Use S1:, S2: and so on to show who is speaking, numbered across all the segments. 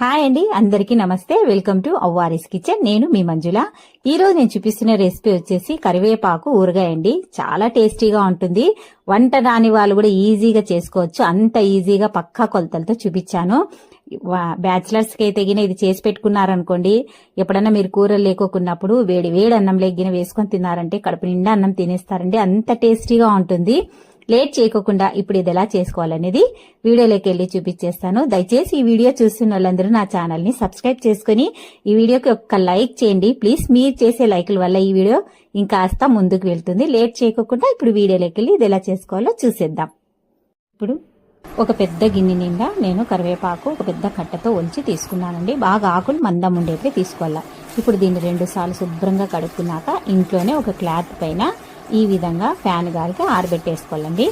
S1: Hi అండి, అందరికీ నమస్తే. Welcome to Avvari's kitchen. నేను మీ మంజుల. ఈ రోజు నేను చూపిస్తున్న రెసిపీ వచ్చేసి కరివేపాకు ఊరగాయ అండి. చాలా టేస్టీగా ఉంటుంది. వంట రాని వాళ్ళు కూడా ఈజీగా చేసుకోవచ్చు. అంత ఈజీగా పక్కా కొలతలతో చూపించాను. బ్యాచిలర్స్ కి అయితే ఇది చేసి పెట్టుకున్నారనుకోండి, ఎప్పుడన్నా మీరు కూరలు లేకోకున్నప్పుడు వేడి వేడి అన్నం లేగిన వేసుకొని తిన్నారంటే కడుపు నిండా అన్నం తినేస్తారండి. అంత టేస్టీగా ఉంటుంది. లేట్ చేయకుండా ఇప్పుడు ఇది ఎలా చేసుకోవాలనేది వీడియోలోకి వెళ్ళి చూపించేస్తాను. దయచేసి ఈ వీడియో చూస్తున్న వాళ్ళందరూ నా ఛానల్ ని సబ్స్క్రైబ్ చేసుకుని ఈ వీడియోకి ఒక్క లైక్ చేయండి ప్లీజ్. మీరు చేసే లైకుల వల్ల ఈ వీడియో ఇంకాస్త ముందుకు వెళ్తుంది. లేట్ చేయకుండా ఇప్పుడు వీడియోలోకి వెళ్ళి ఇది ఎలా చేసుకోవాలో చూసేద్దాం. ఇప్పుడు ఒక పెద్ద గిన్నె నిండా నేను కరివేపాకు ఒక పెద్ద కట్టతో ఒలిచి తీసుకున్నానండి. బాగా ఆకులు మందం ఉండేట్లే తీసుకోవాలా. ఇప్పుడు దీన్ని 2 సార్లు శుభ్రంగా కడుక్కున్నాక ఇంట్లోనే ఒక క్లాత్ పైన ఈ విధంగా ఫ్యాన్ గాలికి ఆరబెట్టేసుకోవాలండి.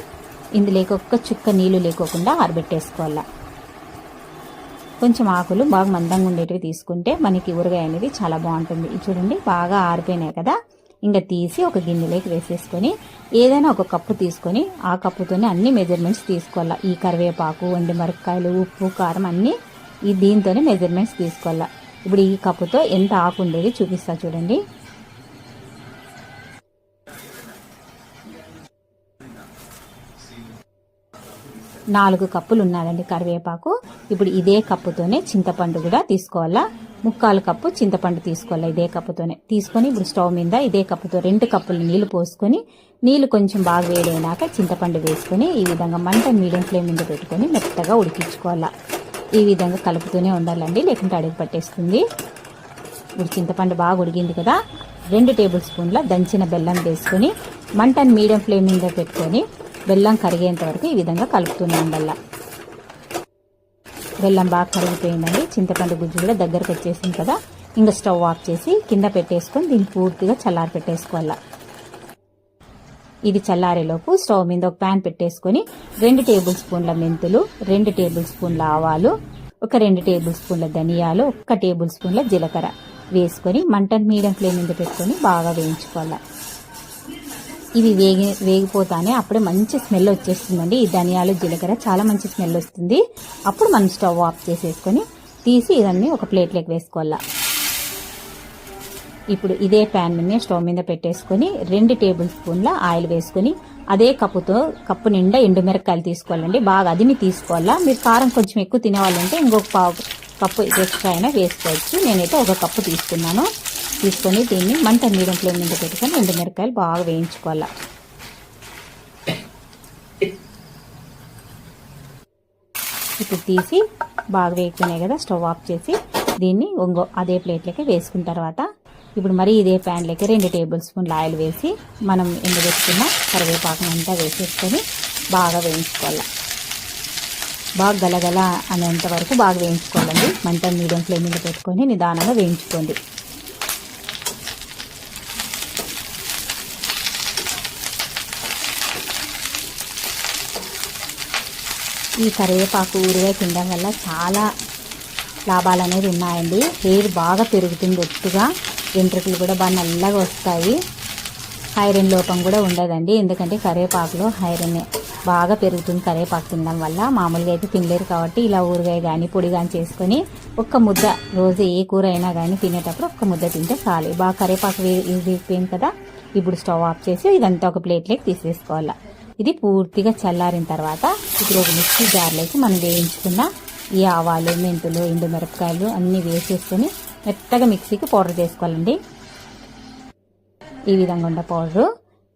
S1: ఇందులోకి ఒక్క చుక్క నీళ్లు లేకోకుండా ఆరబెట్టేసుకోవాలా. కొంచెం ఆకులు బాగా మందంగా ఉండేటివి తీసుకుంటే మనకి ఊరగాయ అనేది చాలా బాగుంటుంది. చూడండి, బాగా ఆరిపోయినాయి కదా. ఇంకా తీసి ఒక గిన్నెలోకి వేసేసుకొని ఏదైనా ఒక కప్పు తీసుకొని ఆ కప్పుతోనే అన్ని మెజర్మెంట్స్ తీసుకోవాలా. ఈ కరివేపాకు, వండి మిరపకాయలు, ఉప్పు, కారం అన్ని దీంతోనే మెజర్మెంట్స్ తీసుకోవాలా. ఇప్పుడు ఈ కప్పుతో ఎంత ఆకు ఉండేది చూపిస్తా చూడండి. నాలుగు కప్పులు ఉన్నాయండి కరివేపాకు. ఇప్పుడు ఇదే కప్పుతోనే చింతపండు కూడా తీసుకోవాలా. 3/4 కప్పు చింతపండు తీసుకోవాలా. ఇదే కప్పుతోనే తీసుకొని ఇప్పుడు స్టవ్ మీద ఇదే కప్పుతో 2 కప్పులు నీళ్లు పోసుకొని నీళ్లు కొంచెం బాగా వేడైనాక చింతపండు వేసుకొని ఈ విధంగా మంట మీడియం ఫ్లేమ్ మీద పెట్టుకొని మెత్తగా ఉడికించుకోవాలా. ఈ విధంగా కలుపుతూనే ఉండాలండి, లేకుంటే అడుగు పట్టేస్తుంది. ఇప్పుడు చింతపండు బాగా ఉడికింది కదా. 2 టేబుల్ స్పూన్ల దంచిన బెల్లం వేసుకొని మంటను మీడియం ఫ్లేమ్ మీద పెట్టుకొని బెల్లం కరిగేంత వరకు ఈ విధంగా కలుపుతూనే ఉండాల. బెల్లం బాగా కరిగిపోయిందండి. చింతపండు గుజ్జు కూడా దగ్గరకు వచ్చేసింది కదా. ఇంకా స్టవ్ ఆఫ్ చేసి కింద పెట్టేసుకొని దీన్ని పూర్తిగా చల్లారి పెట్టేసుకోవాలా. ఇది చల్లారేలోపు స్టవ్ మీద ఒక ప్యాన్ పెట్టేసుకొని 2 టేబుల్ స్పూన్ల మెంతులు, 2 టేబుల్ స్పూన్ల ఆవాలు, ఒక 2 టేబుల్ స్పూన్ల ధనియాలు, 1 టేబుల్ స్పూన్ల జీలకర్ర వేసుకొని మంటను మీడియం ఫ్లేమ్ మీద పెట్టుకొని బాగా వేయించుకోవాలా. ఇవి వేగిపోతానే అప్పుడే మంచి స్మెల్ వచ్చేస్తుందండి. ఈ ధనియాలు, జీలకర్ర చాలా మంచి స్మెల్ వస్తుంది. అప్పుడు మనం స్టవ్ ఆఫ్ చేసేసుకొని తీసి ఇవన్నీ ఒక ప్లేట్లోకి వేసుకోవాలా. ఇప్పుడు ఇదే ప్యాన్ మీద స్టవ్ మీద పెట్టేసుకొని 2 టేబుల్ స్పూన్ల ఆయిల్ వేసుకొని అదే కప్పు నిండా ఎండుమిరపకాయలు తీసుకోవాలండి. బాగా అదిమి తీసుకోవాలా. మీరు కారం కొంచెం ఎక్కువ తినేవాళ్ళంటే ఇంకొక 1/2 కప్పు ఎక్స్ట్రా అయినా వేసుకోవచ్చు. నేనైతే 1 కప్పు తీసుకున్నాను. తీసుకొని దీన్ని మంట మీడియం ఫ్లేమ్ మీద పెట్టుకొని ఎండుమిరపకాయలు బాగా వేయించుకోవాలా. ఇప్పుడు తీసి బాగా వేగుతున్నాయి కదా, స్టవ్ ఆఫ్ చేసి దీన్ని అదే ప్లేట్లోకి వేసుకున్న తర్వాత ఇప్పుడు మరీ ఇదే ప్యాన్లోకి 2 టేబుల్ స్పూన్ల ఆయిల్ వేసి మనం ఎండబెట్టుకున్న కరివేపాకును అంతా వేసేసుకొని బాగా వేయించుకోవాలి. బాగా గలగల అనేంత వరకు బాగా వేయించుకోవాలండి. మంట మీడియం ఫ్లేమ్ మీద పెట్టుకొని నిదానంగా వేయించుకోండి. ఈ కరివేపాకు ఊరగాయ తినడం వల్ల చాలా లాభాలు అనేది ఉన్నాయండి. హెయిర్ బాగా పెరుగుతుంది, ఒత్తుగా వెంట్రుకలు కూడా బాగా నల్లగా వస్తాయి. ఐరన్ లోపం కూడా ఉండదండి, ఎందుకంటే కరివేపాకులో ఐరన్ బాగా పెరుగుతుంది. కరివేపాకు తినడం వల్ల మామూలుగా అయితే తినలేరు కాబట్టి ఇలా ఊరగాయ కానీ పొడి కానీ చేసుకొని ఒక్క ముద్ద రోజు ఏ కూర అయినా కానీ తినేటప్పుడు ఒక్క ముద్ద తింటే చాలు. బాగా కరివేపాకు వేగిపోయింది కదా. ఇప్పుడు స్టవ్ ఆఫ్ చేసి ఇదంతా ఒక ప్లేట్లోకి తీసేసుకోవాలి. ఇది పూర్తిగా చల్లారిన తర్వాత ఇప్పుడు ఒక మిక్సీ జార్లోకి మనం వేయించుకున్న ఈ ఆవాలు, మెంతులు, ఎండుమిరపకాయలు అన్నీ వేసేసుకొని మెత్తగా మిక్సీకి పౌడర్ చేసుకోవాలండి. ఈ విధంగా ఉన్న పౌడరు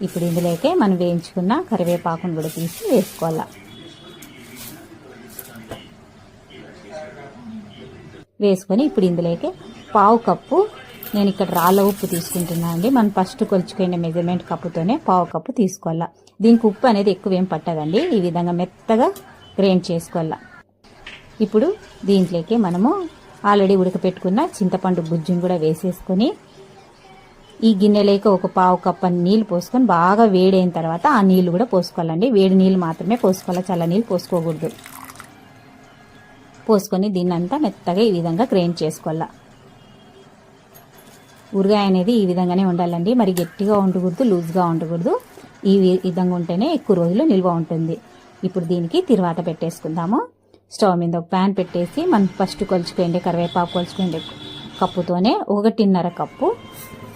S1: ఇప్పుడు ఇందులోకే మనం వేయించుకున్న కరివేపాకును కూడా తీసి వేసుకోవాలి. వేసుకొని ఇప్పుడు ఇందులోకి 1/2 కప్పు నేను ఇక్కడ రాళ్ళ ఉప్పు తీసుకుంటున్నాను అండి. మనం ఫస్ట్ కొలుచుకునే మెజర్మెంట్ కప్పుతోనే 1/2 కప్పు తీసుకోవాలా. దీనికి ఉప్పు అనేది ఎక్కువ ఏం పట్టదండి. ఈ విధంగా మెత్తగా గ్రైండ్ చేసుకోవాలా. ఇప్పుడు దీంట్లోకి మనము ఆల్రెడీ ఉడకపెట్టుకున్న చింతపండు గుజ్జును కూడా వేసేసుకొని ఈ గిన్నెలోకి ఒక 1/2 కప్పు నీళ్ళు పోసుకొని బాగా వేడైన తర్వాత ఆ నీళ్లు కూడా పోసుకోవాలండి. వేడి నీళ్ళు మాత్రమే పోసుకోవాలి, చల్ల నీళ్ళు పోసుకోకూడదు. పోసుకొని దీన్నంతా మెత్తగా ఈ విధంగా గ్రైండ్ చేసుకోవాలా. ఊరగాయ అనేది ఈ విధంగానే ఉండాలండి. మరి గట్టిగా ఉండకూడదు, లూజ్గా ఉండకూడదు. ఈ విధంగా ఉంటేనే ఎక్కువ రోజులు నిల్వ ఉంటుంది. ఇప్పుడు దీనికి తిరువాత పెట్టేసుకుందాము. స్టవ్ మీద ఒక ప్యాన్ పెట్టేసి మనం ఫస్ట్ కొలుచుకోండి కరివేపాకు కొలుచుకోండి కప్పుతోనే 1.5 కప్పు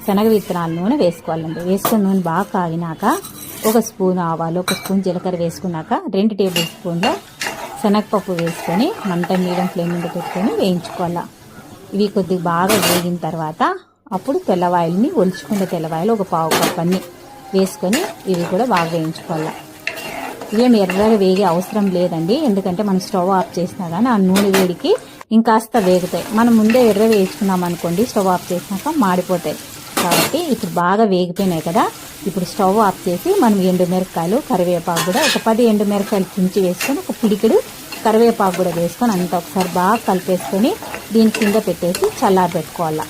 S1: శనగ విత్తనాల నూనె వేసుకోవాలండి. వేసుకుని నూనె బాగా కాగినాక 1 స్పూన్ ఆవాలు 1 స్పూన్ జీలకర్ర వేసుకున్నాక 2 టేబుల్ స్పూన్ల శనగపప్పు వేసుకొని మంట మీడియం ఫ్లేమ్ మీద పెట్టుకొని వేయించుకోవాలి. ఇవి కొద్దిగా బాగా వేగిన తర్వాత అప్పుడు తెల్లవాయలని ఒలుచుకున్న తెల్లవాయలు 1 పావు కప్ అన్ని వేసుకొని ఇవి కూడా బాగా వేయించుకోవాలి. ఇవేమి ఎర్రగా వేగే అవసరం లేదండి, ఎందుకంటే మనం స్టవ్ ఆఫ్ చేసినా కానీ ఆ నూనె వేడికి ఇంకాస్త వేగుతాయి. మనం ముందే ఎర్ర వేయించుకున్నాం అనుకోండి స్టవ్ ఆఫ్ చేసినాక మాడిపోతాయి. కాబట్టి ఇప్పుడు బాగా వేగిపోయినాయి కదా, ఇప్పుడు స్టవ్ ఆఫ్ చేసి మనం ఎండుమిరపకాయలు కరివేపాకు కూడా 10 ఎండుమిరపకాయలు తుంచి వేసుకొని 1 పిడికిడు కరివేపాకు కూడా వేసుకొని అంతా ఒకసారి బాగా కలిపేసుకొని దీని కింద పెట్టేసి చల్లారి పెట్టుకోవాలి.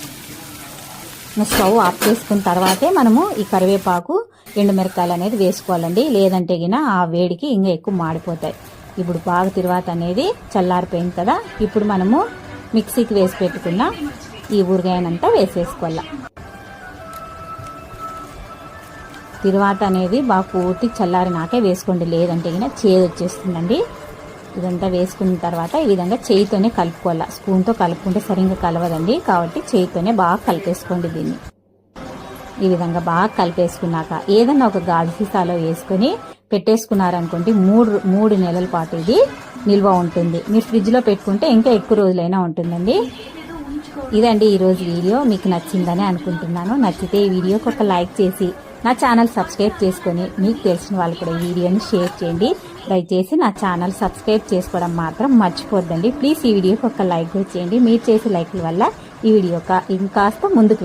S1: స్టవ్ ఆఫ్ చేసుకున్న తర్వాతే మనము ఈ కరివేపాకు ఎండుమిరపకాయలు అనేది వేసుకోవాలండి, లేదంటే గిన ఆ వేడికి ఇంకా ఎక్కువ మాడిపోతాయి. ఇప్పుడు బాగా తిరువాత అనేది చల్లారిపోయింది కదా, ఇప్పుడు మనము మిక్సీకి వేసి పెట్టుకున్న ఈ ఊరగాయనంతా వేసేసుకోవాలి. తిరువాత అనేది బాగా పూర్తి చల్లారినాకే వేసుకోండి, లేదంటే గిన చేదు వచ్చేస్తుందండి. ఇదంతా వేసుకున్న తర్వాత ఈ విధంగా చేయితోనే కలుపుకోవాలి. స్పూన్తో కలుపుకుంటే సరిగ్గా కలవదండి, కాబట్టి చేయితోనే బాగా కలిపేసుకోండి. దీన్ని ఈ విధంగా బాగా కలిపేసుకున్నాక ఏదన్నా ఒక గాజు సీసాలో వేసుకొని పెట్టేసుకున్నారనుకోండి 3 నెలల పాటు ఇది నిల్వ ఉంటుంది. మీరు ఫ్రిడ్జ్లో పెట్టుకుంటే ఇంకా ఎక్కువ రోజులైనా ఉంటుందండి. ఇదండి ఈరోజు వీడియో, మీకు నచ్చిందని అనుకుంటున్నాను. నచ్చితే ఈ వీడియోకి ఒక లైక్ చేసి నా ఛానల్ సబ్స్క్రైబ్ చేసుకొని మీకు తెలిసిన వాళ్ళు కూడా ఈ వీడియోని షేర్ చేయండి. దయచేసి నా ఛానల్ సబ్స్క్రైబ్ చేసుకోవడం మాత్రం మర్చిపోద్దండి. ప్లీజ్ ఈ వీడియోకి ఒక లైక్ చేయండి. మీరు చేసే లైక్ల వల్ల ఈ వీడియో ఇంకాస్త ముందుకు